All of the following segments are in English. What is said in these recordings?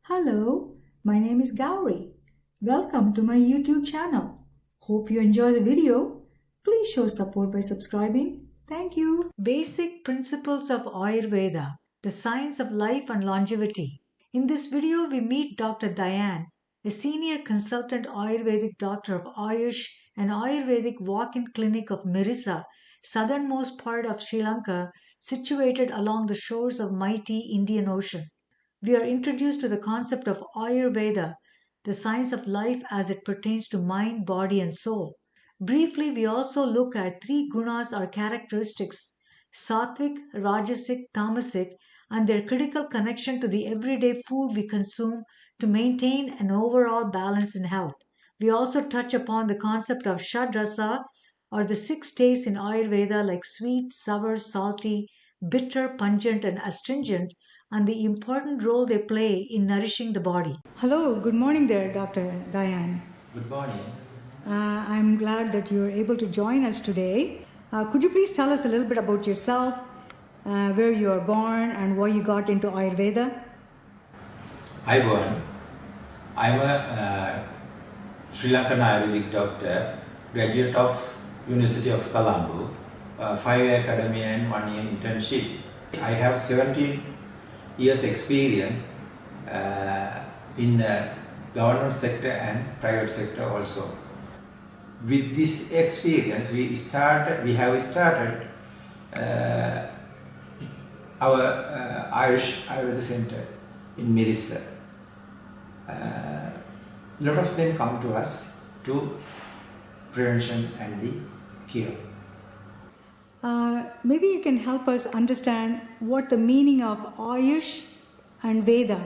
Hello, my name is Gauri. Welcome to my YouTube channel. Hope you enjoy the video. Please show support by subscribing. Thank you. Basic Principles of Ayurveda, the Science of Life and Longevity. In this video, we meet Dr. Dayan, a senior consultant Ayurvedic doctor of Ayush and Ayurvedic Walk-in Clinic of Mirissa, southernmost part of Sri Lanka, situated along the shores of mighty Indian Ocean. We are introduced to the concept of Ayur Veda, the science of life as it pertains to mind, body, and soul. Briefly, we also look at three gunas or characteristics Sattvic, Rajasic, Tamasic, and their critical connection to the everyday food we consume to maintain an overall balance in health. We also touch upon the concept of Shad Rasa, or the six tastes in Ayurveda like sweet, sour, salty, bitter, pungent, and astringent, and the important role they play in nourishing the body. Hello, good morning there, Dr. Dayan. Good morning. I'm glad that you're able to join us today. Could you please tell us a little bit about yourself, where you are born, and why you got into Ayurveda? I'm a Sri Lankan Ayurvedic doctor, graduate of University of Colombo, 5-year academy and 1-year internship. I have 17 years experience in government sector and private sector also. With this experience, we have started our Ayush Ayurvedic Center in Mirissa. A lot of them come to us to prevention and the cure. Maybe you can help us understand what the meaning of Ayush and Veda,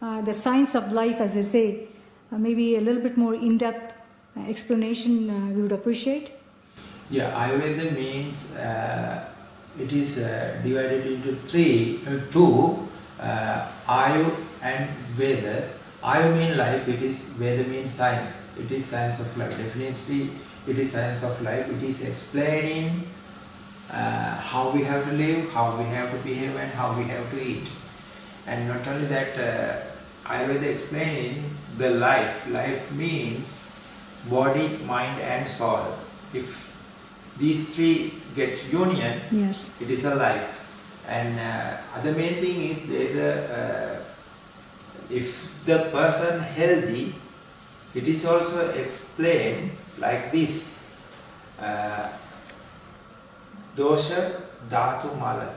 the science of life, as I say, maybe a little bit more in-depth explanation we would appreciate. Yeah, Ayurveda means it is divided into two, Ayur and Veda. Ayur means life, it is Veda means science. It is science of life. Definitely, it is science of life. It is explaining how we have to live, how we have to behave, and how we have to eat. And not only that, Ayurveda explaining the life. Life means body, mind, and soul. If these three get union, yes, it is a life. And other main thing is there is a if the person healthy, it is also explained like this. Dosha, Dhatu, Mala.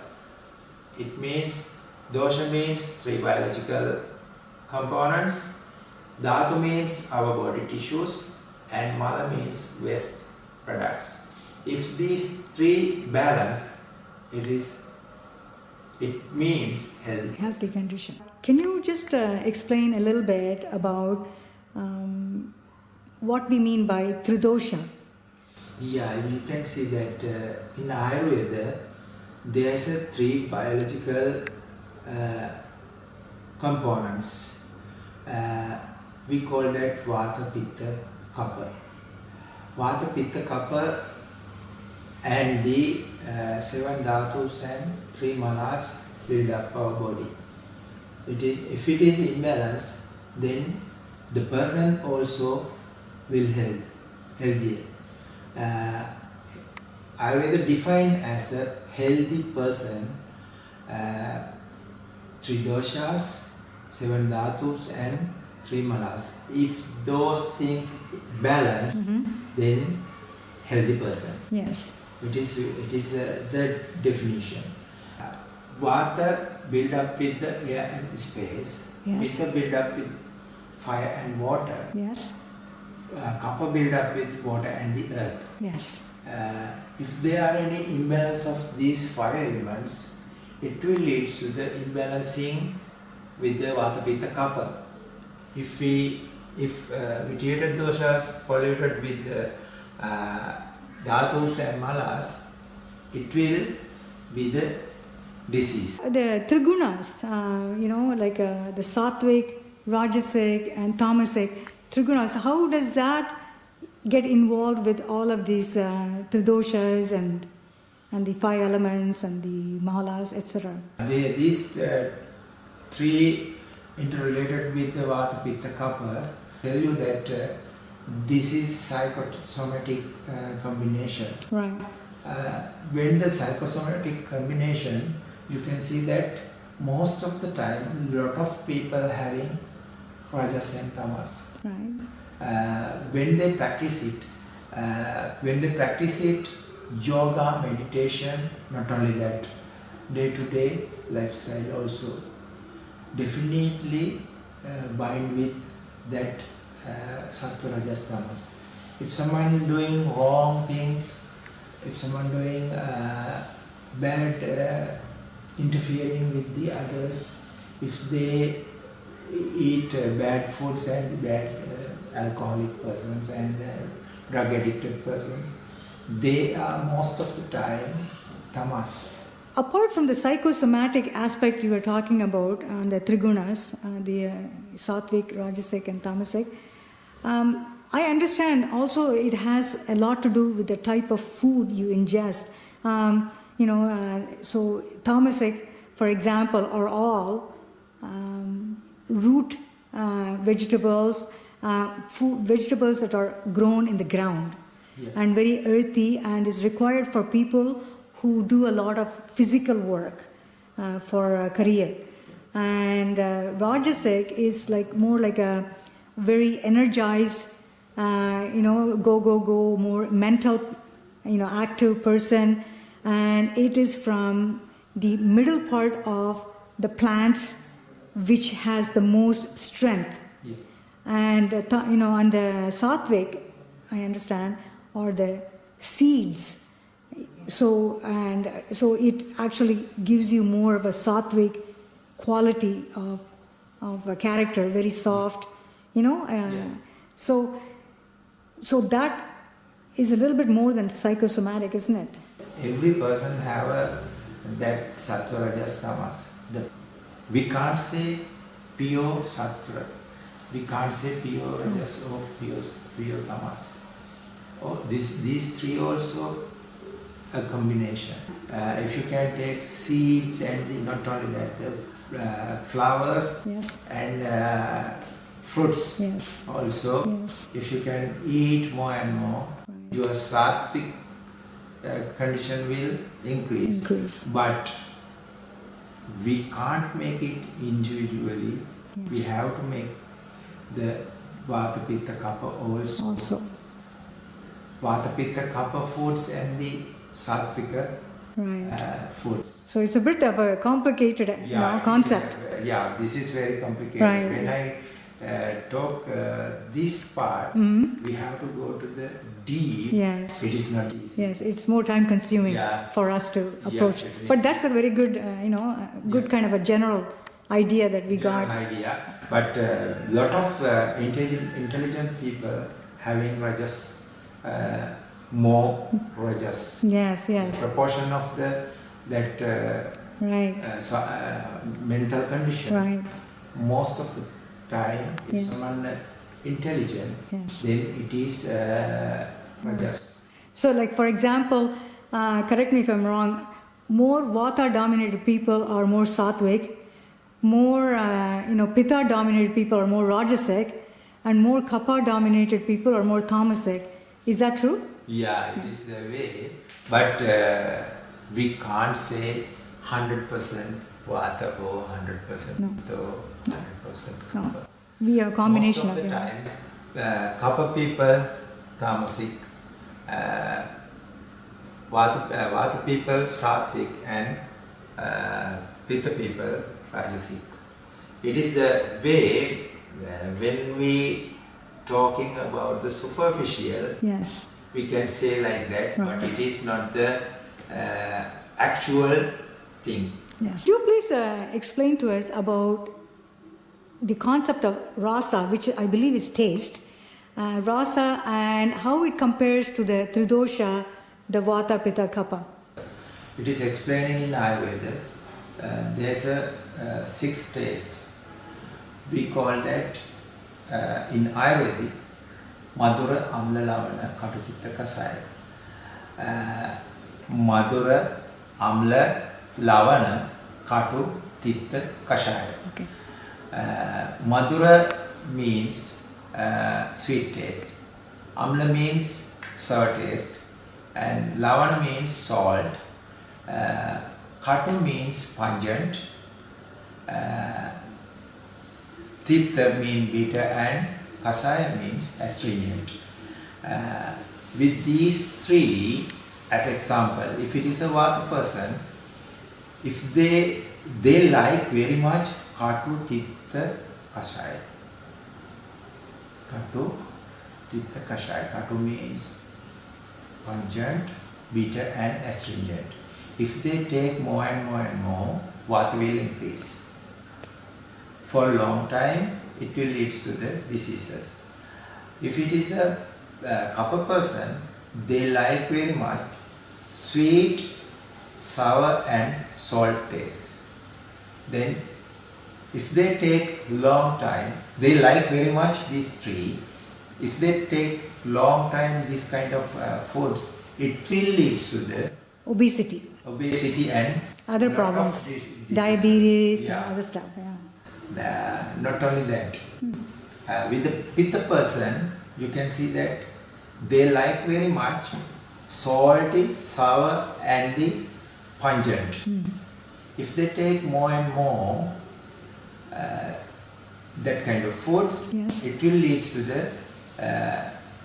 It means, dosha means three biological components, Dhatu means our body tissues, and Mala means waste products. If these three balance, it means healthy condition. Can you just explain a little bit about what we mean by Tridosha? Yeah, you can see that in Ayurveda there is a three biological components. We call that Vata, Pitta, Kapha. Vata, Pitta, Kapha and the 7 dhatus and 3 manas build up our body. If it is imbalance, then the person also will healthier. Ayurveda defined as a healthy person 3 doshas, 7 dhatus and 3 manas. If those things balance, then healthy person. Yes. It is the definition. Vata build up with the air and space. Yes. Pitta build up with fire and water. Yes. Kapha build up with water and the earth. Yes. If there are any imbalance of these 5 elements, it will lead to the imbalancing with the Vata, Pitta, Kapha. If vitiated doshas polluted with the dhatus and malas, it will be the disease. The Trigunas, like the Sattvic, Rajasic, and Tamasic Trigunas, how does that get involved with all of these Tridoshas and the 5 elements and the malas, etc.? These 3 interrelated with the Vata Pitta Kapha, tell you that this is psychosomatic combination. Right. When the psychosomatic combination, you can see that most of the time, lot of people having Rajas and Tamas. Right. When they practice it, yoga, meditation, not only that, day-to-day lifestyle also, definitely bind with that Sattva, Rajas, Tamas. If someone doing wrong things, if someone doing bad, interfering with the others, if they eat bad foods and bad alcoholic persons and drug addicted persons, they are most of the time tamas. Apart from the psychosomatic aspect you were talking about, the trigunas, the Sattvic, Rajasic and Tamasic, I understand also it has a lot to do with the type of food you ingest. So Tamasic, for example, are all root vegetables, vegetables that are grown in the ground, and very earthy, and is required for people who do a lot of physical work for a career. And Rajasic is more like a very energized, go, more mental, active person. And it is from the middle part of the plants which has the most strength. Yeah. And on the Sattvic, I understand, or the seeds. So it actually gives you more of a Sattvic quality of a character, very soft, So that is a little bit more than psychosomatic, isn't it? Every person have that Sattva, Rajas, Tamas. We can't say pure Sattva, we can't say pure Rajas or pure Tamas. These three also a combination. If you can take seeds and not only that, the flowers and fruits also. Yes. If you can eat more and more, your Sattvic condition will increase. But we can't make it individually. Yes. We have to make the Vata Pitta Kapha also. Vata Pitta Kapha foods and the Sattvika foods. So it's a bit of a complicated concept. This is very complicated. Right. When I talk this part, we have to go to the deep. Yes. It is not easy. Yes, it's more time consuming for us to approach. But that's a very good, good kind of a general idea that we got. Idea. But lot of intelligent people having Rajas, more Rajas. Yes. Proportion of that mental condition. Right. Most of the time, if someone intelligent, then it is Rajas. So, for example, correct me if I'm wrong, more Vata dominated people are more Sattvic, more Pitta dominated people are more Rajasic, and more Kapha dominated people are more Tamasic. Is that true? Yeah, it is the way, but we can't say 100% Vata or 100% Pitta or 100% Kapha. No. We have a combination Most of the time, Kapha people, Tamasic, Vata people, Sattvic, and Pitta people, Rajasic. It is the way when we talking about the superficial, we can say like that, but it is not the actual thing. Yes. Could you please explain to us about the concept of Rasa, which I believe is taste, Rasa, and how it compares to the Tridosha, the Vata, Pitta, Kapha? It is explaining in Ayurveda. There's a 6 taste. We call that in Ayurvedic Madhura, Amla, Lavana, Katu, Chitta, Kasaya. Madhura, Amla, Lavana, Katu, Titta, Kashaya. Okay. Madura means sweet taste. Amla means sour taste. And Lavana means salt. Katu means pungent. Titta means bitter, and Kasaya means astringent. With these three as example, if it is a Vata person, if they like very much Katu, Titta, Kasaya. Katu, Titta, Kasaya. Katu means pungent, bitter and astringent. If they take more and more and more, Vata will increase. For a long time, it will lead to the diseases. If it is a Kapha person, they like very much sweet, sour and salt taste. Then if they take long time, they like very much these three. If they take long time this kind of foods, it will lead to the obesity and other problems, diabetes, yeah, and other stuff. Yeah. Not only that, with the Pitta person, you can see that they like very much salty, sour and the pungent. If they take more and more that kind of foods, Yes. it will lead to the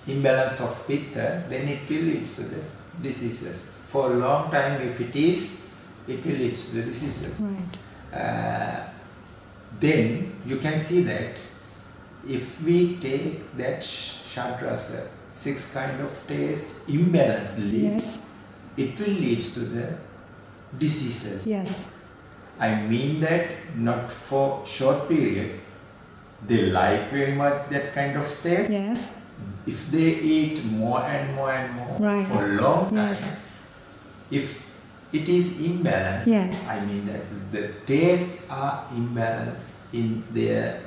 imbalance of Pitta, then it will lead to the diseases. For a long time, if it will lead to the diseases. Right. Then you can see that if we take that Shad Rasa, 6 kind of taste imbalancedly, Yes. it will lead to the diseases. Yes. I mean that not for short period. They like very much that kind of taste. Yes. If they eat more and more and more Right. for a long time, Yes. if it is imbalanced, Yes. I mean that the tastes are imbalanced in their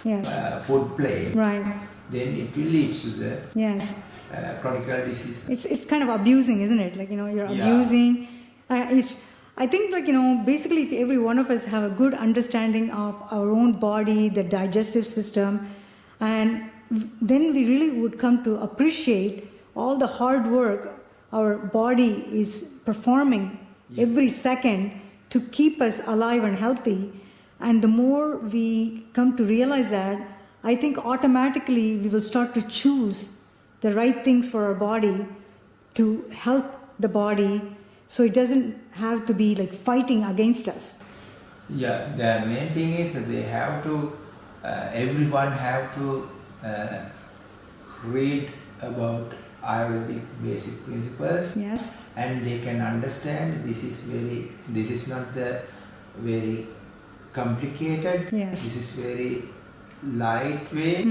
Yes. food plate, Right. then it will lead to the Yes. chronic disease. It's kind of abusing, isn't it? Like, you're Yeah. abusing. I think, basically if every one of us have a good understanding of our own body, the digestive system, and then we really would come to appreciate all the hard work our body is performing every second to keep us alive and healthy. And the more we come to realize that, I think automatically we will start to choose the right things for our body to help the body, so it doesn't have to be like fighting against us. Yeah, the main thing is that they have to, everyone have to read about Ayurvedic basic principles. Yes. And they can understand this is not the very complicated. Yes. This is very light way.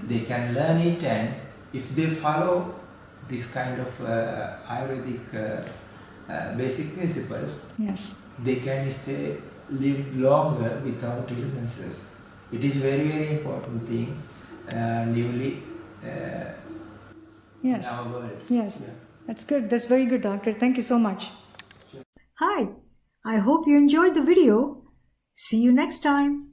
They can learn it, and if they follow this kind of Ayurvedic basic principles, Yes. they can live longer without illnesses. It is very, very important thing newly Yes. in our world. Yes. Yeah. That's good. That's very good, doctor. Thank you so much. Hi. I hope you enjoyed the video. See you next time.